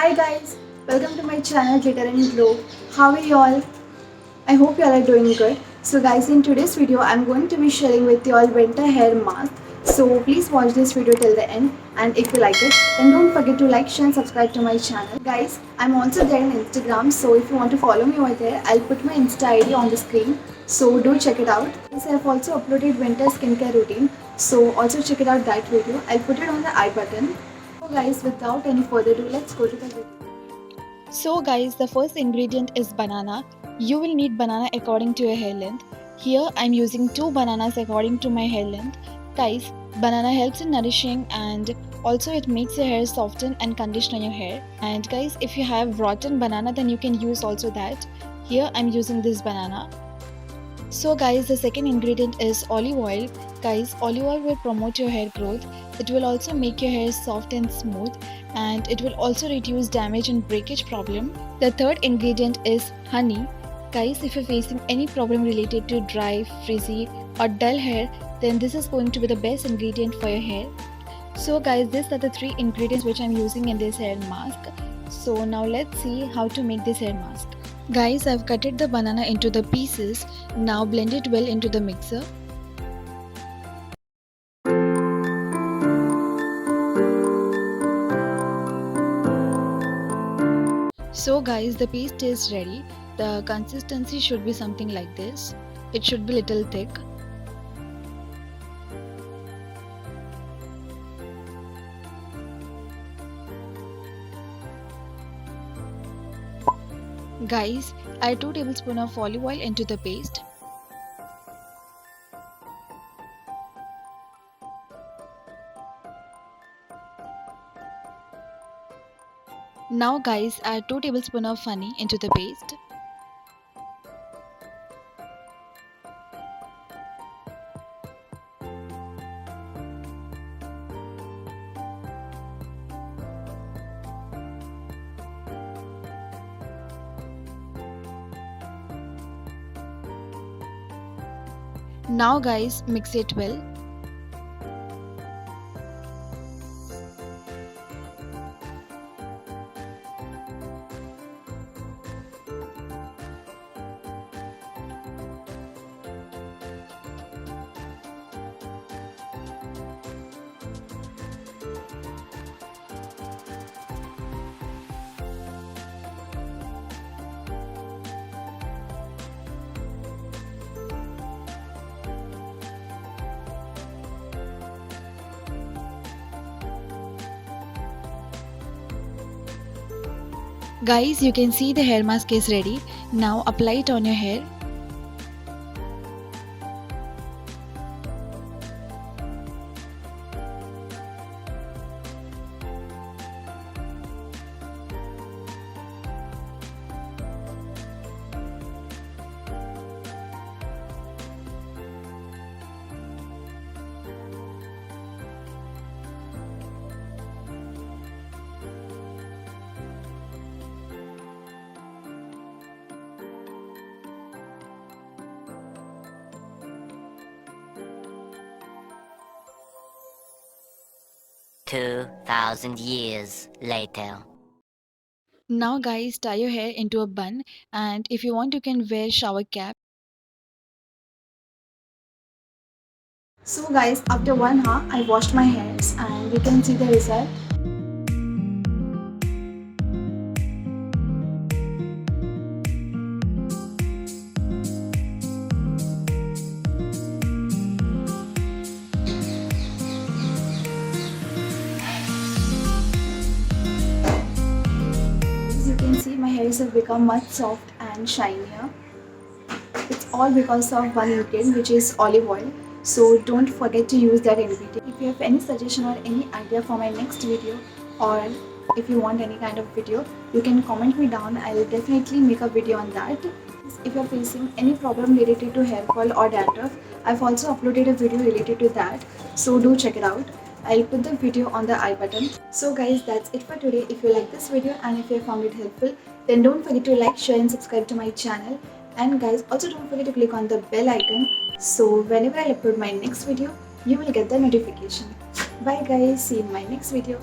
Hi guys, welcome to my channel Glitter and Glow. How are you all? I hope you all are doing good. So guys, in today's video I'm going to be sharing with you all winter hair mask. So please watch this video till the end, and if you like it then don't forget to like, share and subscribe to my channel. Guys, I'm also there on Instagram, so if you want to follow me over there, I'll put my Insta ID on the screen. So do check it out. I have also uploaded winter skincare routine, so also check it out that video. I'll put it on the I button. So guys, without any further ado, let's go to the video. So guys, the first ingredient is banana. You will need banana according to your hair length. Here I'm using 2 bananas according to my hair length. Guys, banana helps in nourishing and also it makes your hair soften and condition your hair. And guys, if you have rotten banana then you can use also that. Here I'm using this banana. So guys, the second ingredient is olive oil. Guys, olive oil will promote your hair growth. It will also make your hair soft and smooth, and it will also reduce damage and breakage problem. The third ingredient is honey. Guys, if you're facing any problem related to dry, frizzy or dull hair, then this is going to be the best ingredient for your hair. So guys, these are the 3 ingredients which I'm using in this hair mask. So now let's see how to make this hair mask. Guys, I've cutted the banana into the pieces. Now blend it well into the mixer. So guys, the paste is ready. The consistency should be something like this. It should be little thick. Guys, add 2 tablespoons of olive oil into the paste. Now guys, add 2 tablespoons of honey into the paste. Now guys, mix it well. Guys, you can see the hair mask is ready. Now apply it on your hair. $2,000 later. Now guys, tie your hair into a bun, and if you want you can wear shower cap. So guys, after 1 hour I washed my hairs and you can see the result. As you can see, my hairs have become much soft and shinier. It's all because of one ingredient, which is olive oil. So don't forget to use that ingredient. If you have any suggestion or any idea for my next video, or if you want any kind of video, you can comment me down. I'll definitely make a video on that. If you're facing any problem related to hair fall or dandruff, I've also uploaded a video related to that, so do check it out. I'll put the video on the I button. So guys, that's it for today. If you like this video and if you found it helpful, then don't forget to like, share and subscribe to my channel. And guys, also don't forget to click on the bell icon, so whenever I upload my next video, you will get the notification. Bye guys, see you in my next video.